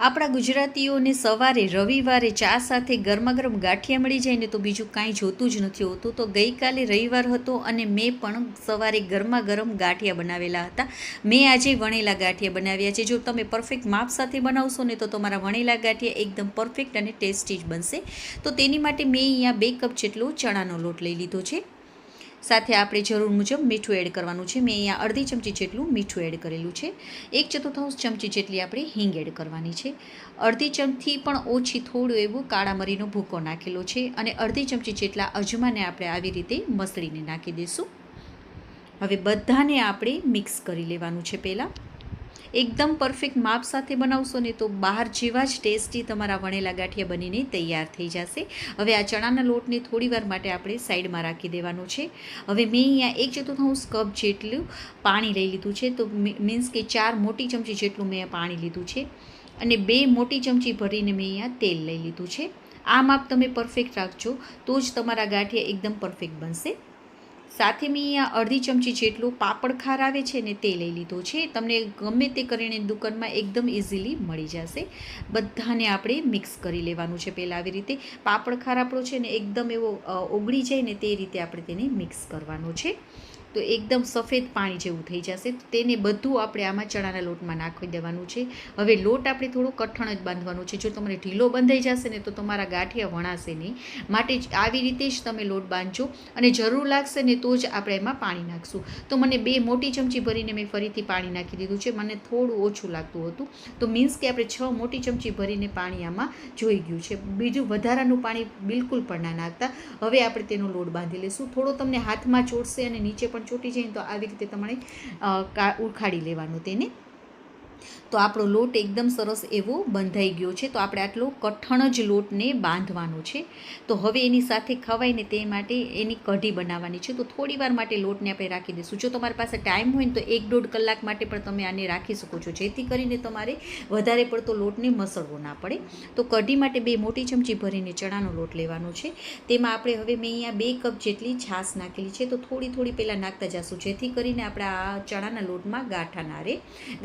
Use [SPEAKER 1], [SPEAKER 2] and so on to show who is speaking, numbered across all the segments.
[SPEAKER 1] આપણા ગુજરાતીઓને સવારે રવિવારે ચા સાથે ગરમા ગરમ ગાંઠિયા મળી જાય ને તો બીજું કાંઈ જોતું જ નથી હોતું. તો ગઈકાલે રવિવાર હતો અને મેં પણ સવારે ગરમા ગરમ ગાંઠિયા બનાવેલા હતા. મેં આજે વણેલા ગાંઠિયા બનાવ્યા છે. જો તમે પરફેક્ટ માપ સાથે બનાવશો ને તો તમારા વણેલા ગાંઠિયા એકદમ પરફેક્ટ અને ટેસ્ટી જ બનશે. તો તેની માટે મેં અહીંયા 2 કપ જેટલો ચણાનો લોટ લઈ લીધો છે. સાથે આપણે જરૂર મુજબ મીઠું એડ કરવાનું છે. મેં અહીંયા અડધી ચમચી જેટલું મીઠું એડ કરેલું છે. 1/4 ચમચી જેટલી આપણે હિંગ એડ કરવાની છે. અડધી ચમચી પણ ઓછી થોડું એવું કાળા મરીનો ભૂકો નાખેલો છે અને અડધી ચમચી જેટલા અજમાને આપણે આવી રીતે મસળીને નાખી દઈશું. હવે બધાને આપણે મિક્સ કરી લેવાનું છે. પહેલાં એકદમ પરફેક્ટ માપ સાથે બનાવશો ને તો બહાર જેવા જ ટેસ્ટી તમારા વણેલા ગાંઠિયા બનીને તૈયાર થઈ જશે. હવે આ ચણાના લોટને થોડી વાર માટે આપણે સાઈડમાં રાખી દેવાનો છે. હવે મેં અહીંયા 1/4 કપ જેટલું પાણી લઈ લીધું છે. તો મીન્સ કે 4 મોટી ચમચી જેટલું મેં પાણી લીધું છે અને 2 મોટી ચમચી ભરીને મેં અહીંયા તેલ લઈ લીધું છે. આ માપ તમે પરફેક્ટ રાખજો તો જ તમારા ગાંઠિયા એકદમ પરફેક્ટ બનશે. સાથે મેં અહીંયા અડધી ચમચી જેટલું પાપડ ખાર આવે છે ને તે લઈ લીધો છે. તમને ગમે તે કરીને દુકાનમાં એકદમ ઇઝીલી મળી જશે. બધાને આપણે મિક્સ કરી લેવાનું છે. પહેલાં આવી રીતે પાપડ ખાર આપણો છે ને એકદમ એવો ઓગળી જાય ને તે રીતે આપણે તેને મિક્સ કરવાનો છે. તો એકદમ સફેદ પાણી જેવું થઈ જશે. તેને બધું આપણે આમાં ચણાના લોટમાં નાખી દેવાનું છે. હવે લોટ આપણે થોડો કઠણ જ બાંધવાનો છે. જો તમારે ઢીલો બંધાઈ જશે ને તો તમારા ગાંઠિયા વણાશે નહીં. માટે જ આવી રીતે જ તમે લોટ બાંધજો અને જરૂર લાગશે ને તો જ આપણે એમાં પાણી નાખશું. તો મને 2 મોટી ચમચી ભરીને મેં ફરીથી પાણી નાખી દીધું છે. મને થોડું ઓછું લાગતું હતું તો મીન્સ કે આપણે 6 મોટી ચમચી ભરીને પાણી આમાં જોઈ ગયું છે. બીજું વધારાનું પાણી બિલકુલ પણ ના નાખતા. હવે આપણે તેનો લોટ બાંધી લઈશું. થોડો તમને હાથમાં ચોટશે અને નીચે પણ ચોટી જાય તો આવી રીતે તમારે ઉખાડી લેવાનું તેને. તો આપણો લોટ એકદમ સરસ એવો બંધાઈ ગયો છે. તો આપણે આટલો કઠણ જ લોટને બાંધવાનો છે. તો હવે એની સાથે ખવાય ને તે માટે એની કઢી બનાવવાની છે. તો થોડી વાર માટે લોટને આપણે રાખી દઈશું. જો તમારી પાસે ટાઈમ હોય ને તો 1-1.5 કલાક માટે પણ તમે આને રાખી શકો છો, જેથી કરીને તમારે વધારે પડતો લોટને મસળવો ના પડે. તો કઢી માટે 2 મોટી ચમચી ભરીને ચણાનો લોટ લેવાનો છે. તેમાં આપણે હવે મેં અહીંયા 2 કપ જેટલી છાશ નાખેલી છે. તો થોડી પહેલાં નાખતા જશું, જેથી કરીને આપણે આ ચણાના લોટમાં ગાંઠા ના રહે.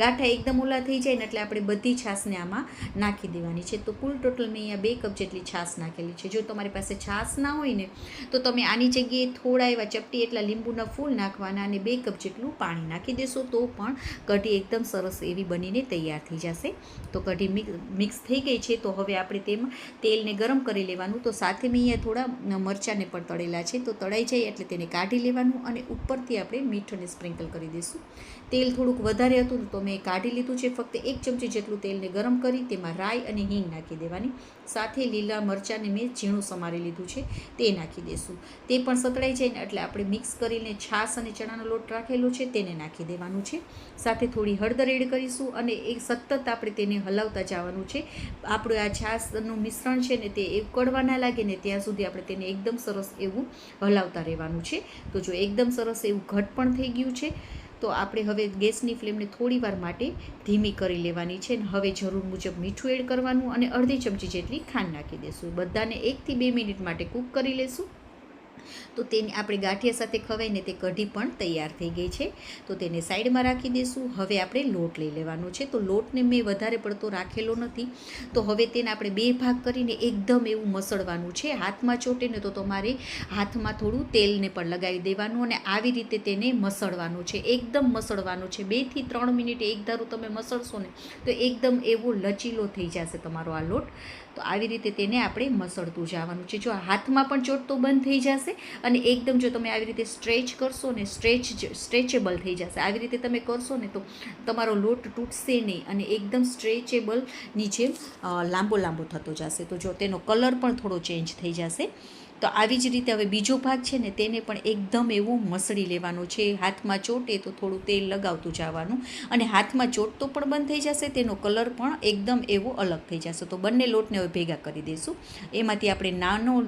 [SPEAKER 1] ગાંઠા એકદમ ઓલા થઈ જાય ને એટલે આપણે બધી છાશને આમાં નાખી દેવાની છે. તો કુલ ટોટલ મેં અહીંયા 2 કપ જેટલી છાશ નાખેલી છે. જો તમારી પાસે છાશ ના હોય ને તો તમે આની જગ્યાએ થોડા એવા ચપટી એટલા લીંબુના ફૂલ નાખવાના અને 2 કપ જેટલું પાણી નાખી દેશો તો પણ કઢી એકદમ સરસ એવી બનીને તૈયાર થઈ જશે. તો કઢી મિક્સ થઈ ગઈ છે. તો હવે આપણે તેમાં તેલને ગરમ કરી લેવાનું. તો સાથે મેં અહીંયા થોડા મરચાંને પણ તળેલા છે. તો તળાઈ જાય એટલે તેને કાઢી લેવાનું અને ઉપરથી આપણે મીઠુંને સ્પ્રિંકલ કરી દઈશું. તેલ થોડુંક વધારે હતું તો મેં કાઢી લીધું છે. ફક્ત 1 ચમચી જેટલું તેલને ગરમ કરી તેમાં રાઈ અને હિંગ નાખી દેવાની. સાથે લીલા મરચાંને મેં ઝીણું સમારી લીધું છે તે નાખી દઈશું. તે પણ સતળાઈ જાય ને એટલે આપણે મિક્સ કરીને છાશ અને ચણાનો લોટ રાખેલો છે તેને નાખી દેવાનું છે. સાથે થોડી હળદર એડ કરીશું અને એક સતત આપણે તેને હલાવતા જવાનું છે. આપણું આ છાશનું મિશ્રણ છે ને તે ઉકળવા ના લાગે ને ત્યાં સુધી આપણે તેને એકદમ સરસ એવું હલાવતા રહેવાનું છે. તો જો એકદમ સરસ એવું ઘટ પણ થઈ ગયું છે. તો આપણે હવે ગેસની ફ્લેમને થોડી વાર માટે ધીમી કરી લેવાની છે. હવે જરૂર મુજબ મીઠું એડ કરવાનું અને અડધી ચમચી જેટલી ખાંડ નાખી દઈશું. બધાને 1 થી 2 મિનિટ માટે કૂક કરી લેશું. તો તેની આપણે ગાંઠિયા સાથે ખવાઈને તે કઢી પણ તૈયાર થઈ ગઈ છે. તો તેને સાઈડમાં રાખી દઈશું. હવે આપણે લોટ લઈ લેવાનો છે. તો લોટને મેં વધારે પડતો રાખેલો નથી. તો હવે તેને આપણે 2 ભાગ કરીને એકદમ એવું મસળવાનું છે. હાથમાં ચોટે ને તો તમારે હાથમાં થોડું તેલને પણ લગાવી દેવાનું અને આવી રીતે તેને મસળવાનું છે. એકદમ મસળવાનું છે. 2 થી 3 મિનિટ એક ધારું તમે મસળશો ને તો એકદમ એવો લચીલો થઈ જશે તમારો આ લોટ. તો આવી રીતે તેને આપણે મસળતું જવાનું છે. જો હાથમાં પણ ચોટતો બંધ થઈ જશે અને એકદમ જો તમે આવી રીતે સ્ટ્રેચ કરશો ને સ્ટ્રેચેબલ થઈ જશે. આવી રીતે તમે કરશો ને તો તમારો લોટ તૂટશે નહીં અને એકદમ સ્ટ્રેચેબલની જેમ લાંબો થતો જશે. તો જો તેનો કલર પણ થોડો ચેન્જ થઈ જશે. તો આવી જ રીતે હવે બીજો ભાગ છે ને તેને પણ એકદમ એવું મસળી લેવાનું છે. હાથમાં ચોટે તો થોડું તેલ લગાવતું જવાનું અને હાથમાં ચોટતો પણ બંધ થઈ જશે. તેનો કલર પણ એકદમ એવો અલગ થઈ જશે. તો બંને લોટને હવે ભેગા કરી દઈશું. એમાંથી આપણે નાનો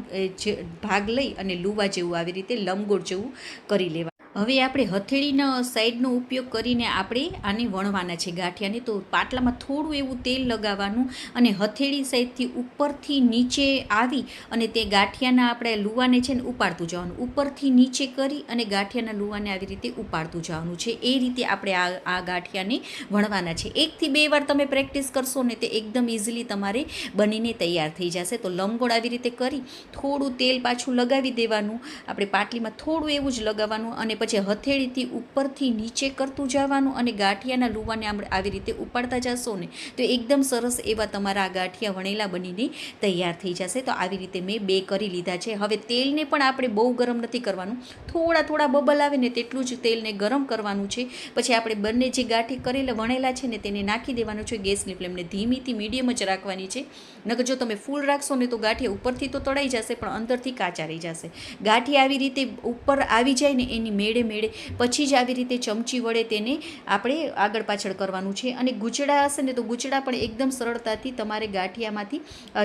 [SPEAKER 1] ભાગ લઈ અને લુવા જેવું આવી રીતે લંબગોળ જેવું કરી લેવાનું. હવે આપણે હથેળીના સાઈડનો ઉપયોગ કરીને આપણે આને વણવાના છે ગાંઠિયાને. તો પાટલામાં થોડું એવું તેલ લગાવવાનું અને હથેળી સાઈડથી ઉપરથી નીચે આવી અને તે ગાંઠિયાના આપણે લુવાને છે ને ઉપાડતું જવાનું. ઉપરથી નીચે કરી અને ગાંઠિયાના લુવાને આવી રીતે ઉપાડતું જવાનું છે. એ રીતે આપણે આ ગાંઠિયાને વણવાના છે. 1 થી 2 વાર તમે પ્રેક્ટિસ કરશો ને તે એકદમ ઇઝીલી તમારે બનીને તૈયાર થઈ જશે. તો લંબગોળ આવી રીતે કરી થોડું તેલ પાછું લગાવી દેવાનું. આપણે પાટલીમાં થોડું એવું જ લગાવવાનું અને પછી હથેળીથી ઉપરથી નીચે કરતું જવાનું અને ગાંઠિયાના લુવાને આપણે આવી રીતે ઉપાડતા જશો ને તો એકદમ સરસ એવા તમારા આ ગાંઠિયા વણેલા બનીને તૈયાર થઈ જશે. તો આવી રીતે મેં 2 કરી લીધા છે. હવે તેલને પણ આપણે બહુ ગરમ નથી કરવાનું, થોડા બબલ આવે ને તેટલું જ તેલને ગરમ કરવાનું છે. પછી આપણે બંને જે ગાંઠી કરેલા વણેલા છે ને તેને નાખી દેવાનું છે. ગેસની ફ્લેમને ધીમીથી મીડિયમ જ રાખવાની છે. નકર જો તમે ફૂલ રાખશો ને તો ગાંઠિયા ઉપરથી તો તળાઈ જશે પણ અંદરથી કાચા રહી જશે. ગાંઠિયા આવી રીતે ઉપર આવી જાય ને એની મેળે પછી જ આવી રીતે ચમચી વડે તેને આપણે આગળ પાછળ કરવાનું છે. અને ગુચડા હશે ને તો ગુચડા પણ એકદમ સરળતાથી તમારે ગાંઠિયામાંથી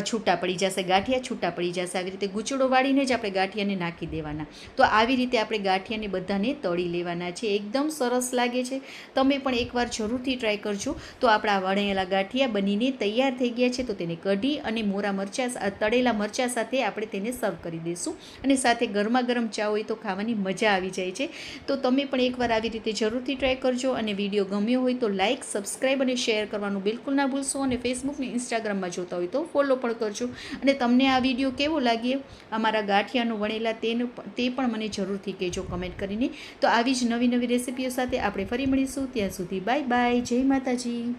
[SPEAKER 1] છૂટા પડી જશે. ગાંઠિયા છૂટા પડી જશે. આવી રીતે ગુચડો વાળીને જ આપણે ગાંઠિયાને નાખી દેવાના. તો આવી રીતે આપણે ગાંઠિયાને બધાને તળી લેવાના છે. એકદમ સરસ લાગે છે. તમે પણ એકવાર જરૂરથી ટ્રાય કરજો. તો આપણા વણેલા ગાંઠિયા બનીને તૈયાર થઈ ગયા છે. તો તેને કઢી અને મોરા મરચાં, તળેલા મરચાં સાથે આપણે તેને સર્વ કરી દઈશું. અને સાથે ગરમા ગરમ ચા હોય તો ખાવાની મજા આવી જાય છે. તો તમે પણ એકવાર આવી રીતે જરૂરથી ટ્રાય કરજો. અને વિડીયો ગમ્યો હોય તો લાઇક, સબસ્ક્રાઈબ અને શેર કરવાનું બિલકુલ ના ભૂલશો. અને ફેસબુક ને ઇન્સ્ટાગ્રામમાં જોતા હોય તો ફોલો પણ કરજો. અને તમને આ વિડીયો કેવો લાગ્યો અમારા ગાંઠિયાનો વણેલા તે પણ મને જરૂરથી કહેજો કમેન્ટ કરીને. તો આવી જ નવી રેસિપીઓ સાથે આપણે ફરી મળીશું. ત્યાં સુધી બાય બાય. જય માતાજી.